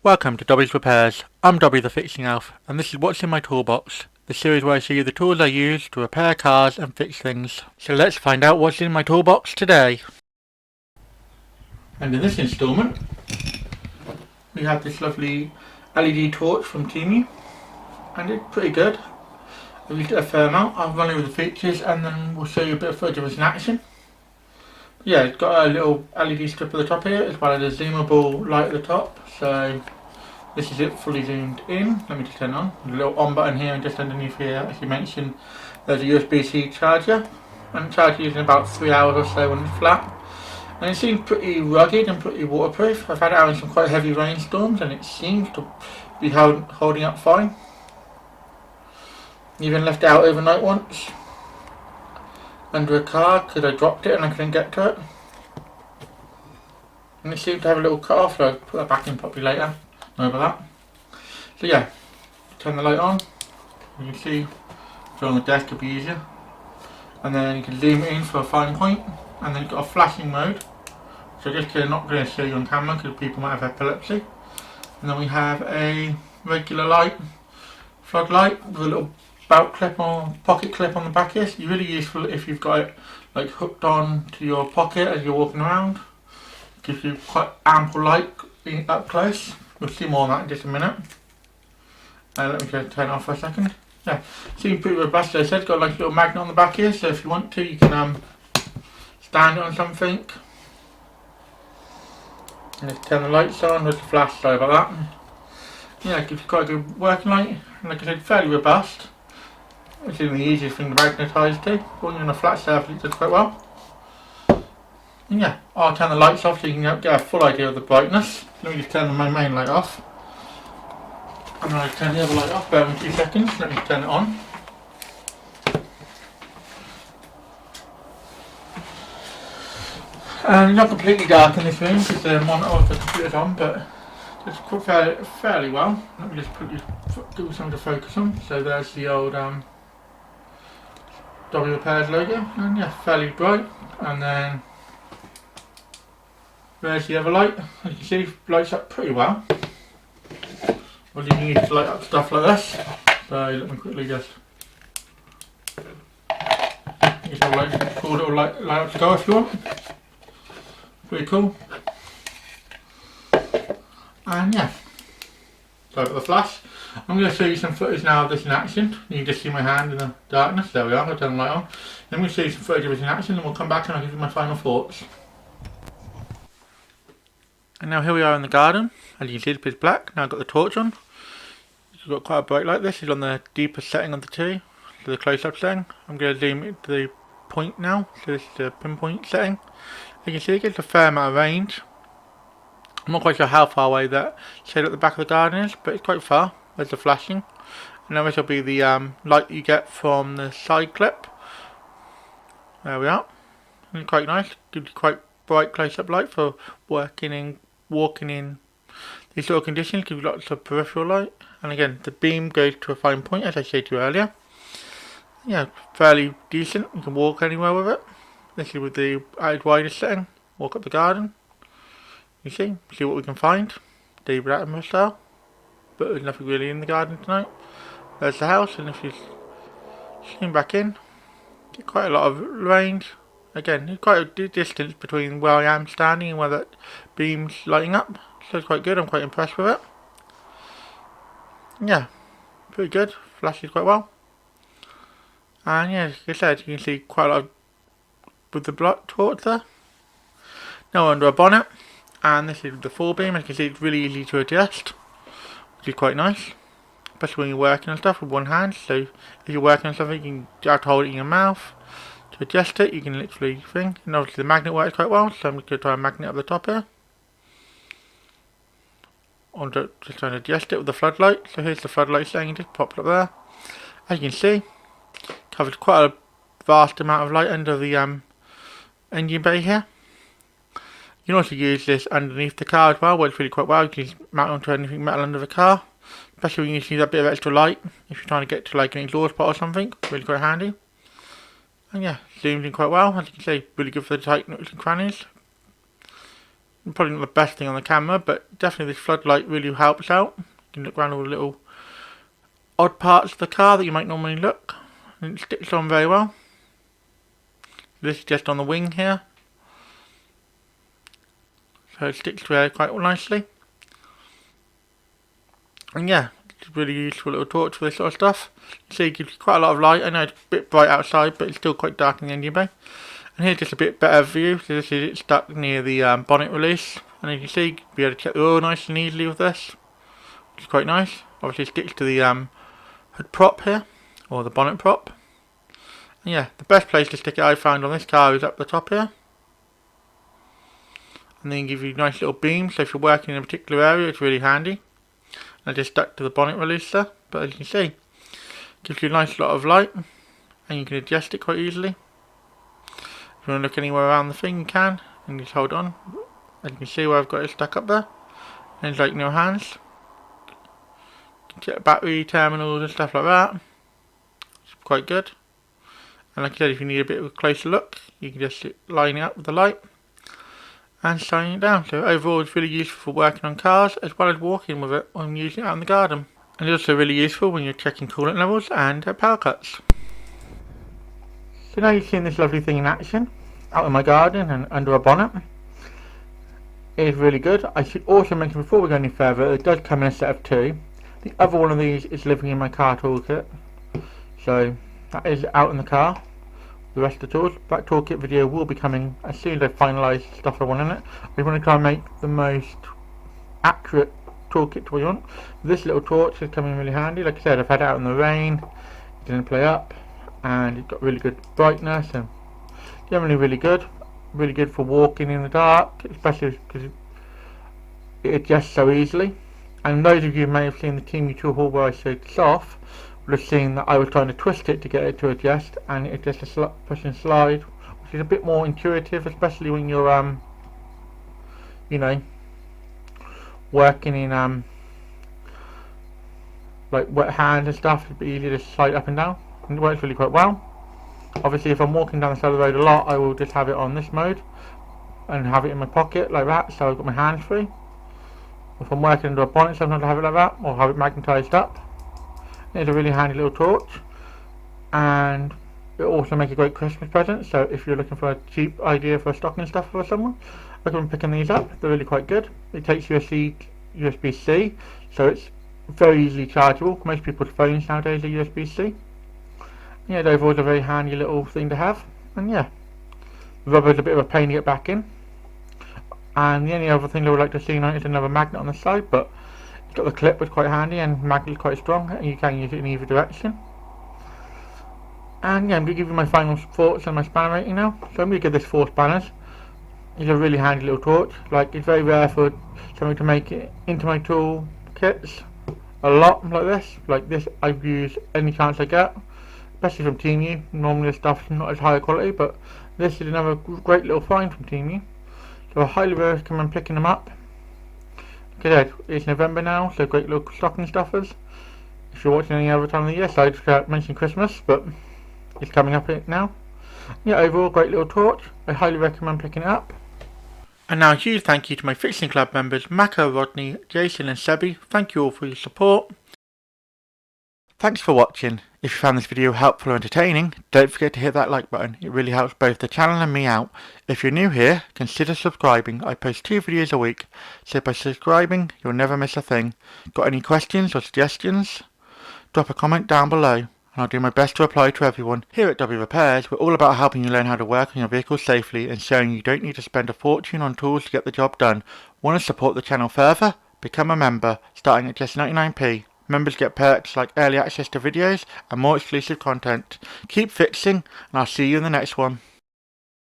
Welcome to Dobby Repairs. I'm Dobby the Fixing Elf, and this is what's in my toolbox, the series where I show you the tools I use to repair cars and fix things. So let's find out what's in my toolbox today. And in this instalment, we have this lovely LED torch from Temu, and it's pretty good. I've used it a fair amount. I'll run over the features and then we'll show you a bit of footage of it in action. Yeah, it's got a little LED strip at the top here, as well as a zoomable light at the top. So this is it fully zoomed in. Let me just turn it on. There's a little on button here and just underneath here, as you mentioned, there's a USB-C charger. And it charges in about 3 hours or so when it's flat. And it seems pretty rugged and pretty waterproof. I've had it out in some quite heavy rainstorms and it seems to be holding up fine. Even left it out overnight once under a car because I dropped it and I couldn't get to it. And it seemed to have a little cut off, so I'll put that back in properly later. Know about that. So yeah, turn the light on. You can see if you're on the desk it'll be easier. And then you can zoom it in for a fine point. And then you've got a flashing mode. So just not going to show you on camera because people might have epilepsy. And then we have a regular light, floodlight with a little belt clip or pocket clip on the back here. It's really useful if you've got it like hooked on to your pocket as you're walking around. Gives you quite ample light up close. We'll see more on that in just a minute. Let me just turn it off for a second. Yeah, seems pretty robust. As I said, it's got like a little magnet on the back here, so if you want to, you can stand it on something. And just turn the lights on with the flash. Sorry about that. Yeah, it gives you quite a good working light. And like I said, fairly robust. Which isn't the easiest thing to magnetise to. When you're on a flat surface, it does quite well. And yeah, I'll turn the lights off so you can get a full idea of the brightness. Let me just turn my main light off. And then I'll turn the other light off. Bear with me 2 seconds. Let me turn it on. And it's not completely dark in this room because the monitor of the computer's on, but it's fairly well. Let me just give you something to focus on. So there's the old Dobby Repairs logo, and yeah, fairly bright. And then there's the other light. As you can see, it lights up pretty well. Well, you can use to light up stuff like this. So let me quickly just use a cool little light up to go if you want. Pretty cool. And yeah, so I've got the flash. I'm going to show you some footage now of this in action. You can just see my hand in the darkness. There we are, I'll turn the light on. Then I'm going to show you some footage of it in action and we'll come back and I'll give you my final thoughts. And now here we are in the garden. As you can see, the pitch black. Now I've got the torch on. It's got quite a bright light. This is on the deepest setting of the two, so the close-up setting. I'm going to zoom it to the point now. So this is the pinpoint setting. As you can see, it gets a fair amount of range. I'm not quite sure how far away that shade at the back of the garden is, but it's quite far. There's the flashing. And then this will be the light you get from the side clip. There we are. And it's quite nice. Gives you quite bright close-up light for walking in these sort of conditions. Gives you lots of peripheral light. And again, the beam goes to a fine point, as I said to you earlier. Yeah, fairly decent. You can walk anywhere with it. This is with the added wider setting. Walk up the garden. You see what we can find. David Attenborough style. But there's nothing really in the garden tonight. There's the house, and if you zoom back in, get quite a lot of range. Again, there's quite a distance between where I am standing and where that beam's lighting up. So it's quite good. I'm quite impressed with it. Yeah, pretty good. Flashes quite well. And yeah, like I said, you can see quite a lot with the torch there. Now we're under a bonnet, and this is the full beam. As you can see, it's really easy to adjust, which is quite nice, especially when you're working on stuff with one hand. So if you're working on something, you can have to hold it in your mouth. To adjust it, you can literally think. And obviously the magnet works quite well, so I'm going to try a magnet up the top here. I'm just trying to adjust it with the floodlight. So here's the floodlight setting, just popped up there. As you can see, covers quite a vast amount of light under the engine bay here. You can also use this underneath the car as well, works really quite well. You can mount it onto anything metal under the car, especially when you need that bit of extra light if you're trying to get to like an exhaust pot or something. Really quite handy. And yeah, zoomed in quite well. As you can see, really good for the tight nooks and crannies. Probably not the best thing on the camera, but definitely this floodlight really helps out. You can look around all the little odd parts of the car that you might normally look, and it sticks on very well. This is just on the wing here, so it sticks to there quite nicely. And yeah, it's a really useful little torch for this sort of stuff. You see, it gives you quite a lot of light. I know it's a bit bright outside, but it's still quite dark in the engine bay. And here's just a bit better view. So this is it stuck near the bonnet release, and as you see, you'll be able to check the oil nice and easily with this, which is quite nice. Obviously, it sticks to the hood prop here, or the bonnet prop. And yeah, the best place to stick it I found on this car is up the top here, and then give you nice little beams. So if you're working in a particular area, it's really handy. And I just stuck to the bonnet release there, but as you can see, it gives you a nice lot of light, and you can adjust it quite easily. If you want to look anywhere around the thing, you can, and just hold on. As you can see where I've got it stuck up there, and it's like in your hands. You can check battery terminals and stuff like that. It's quite good. And like I said, if you need a bit of a closer look, you can just line it up with the light and shine it down. So overall, it's really useful for working on cars as well as walking with it when using it out in the garden. And it's also really useful when you're checking coolant levels and power cuts. So now you've seen this lovely thing in action out in my garden and under a bonnet. It is really good. I should also mention before we go any further, it does come in a set of two. The other one of these is living in my car toolkit. So that is out in the car. The rest of the tools. That toolkit video will be coming as soon as I finalise the stuff I want in it. I want to try and make the most accurate toolkit to what you want. This little torch is coming really handy. Like I said, I've had it out in the rain. It didn't play up. And it's got really good brightness and generally really good for walking in the dark, especially because it adjusts so easily. And those of you who may have seen the Temu tool haul where I showed this off would have seen that I was trying to twist it to get it to adjust, and it just a push and slide, which is a bit more intuitive, especially when you're you know, working in like wet hands and stuff. It'd be easy to slide up and down. And it works really quite well. Obviously, if I'm walking down the side of the road a lot, I will just have it on this mode and have it in my pocket like that, so I've got my hands free. If I'm working under a bonnet, sometimes I have it like that, or have it magnetised up. It's a really handy little torch, and it also makes a great Christmas present. So if you're looking for a cheap idea for stocking stuff for someone, I recommend picking these up. They're really quite good. It takes USB-C, so it's very easily chargeable. Most people's phones nowadays are USB-C. Yeah, overall it's a very handy little thing to have. And yeah, the rubber's a bit of a pain to get back in. And the only other thing I would like to see now is another magnet on the side, but it's got the clip, which is quite handy, and the magnet is quite strong, and you can use it in either direction. And yeah, I'm going to give you my final thoughts on my spanner rating now. So I'm going to give this 4 spanners. It's a really handy little torch. Like, it's very rare for something to make it into my tool kits a lot like this. Like this I've used any chance I get, especially from Temu. Normally the stuff's not as high quality, but this is another great little find from Temu. So I highly recommend picking them up. Like I said, it's November now, so great little stocking stuffers. If you're watching any other time of the year, so I just mentioned Christmas, but it's coming up now. Yeah, overall great little torch. I highly recommend picking it up. And now a huge thank you to my Fixing Club members Mako, Rodney, Jason and Sebi. Thank you all for your support. Thanks for watching. If you found this video helpful or entertaining, don't forget to hit that like button. It really helps both the channel and me out. If you're new here, consider subscribing. I post 2 videos a week, so by subscribing, you'll never miss a thing. Got any questions or suggestions? Drop a comment down below, and I'll do my best to reply to everyone. Here at Dobby Repairs, we're all about helping you learn how to work on your vehicle safely and showing you don't need to spend a fortune on tools to get the job done. Want to support the channel further? Become a member, starting at just 99p. Members get perks like early access to videos and more exclusive content. Keep fixing, and I'll see you in the next one.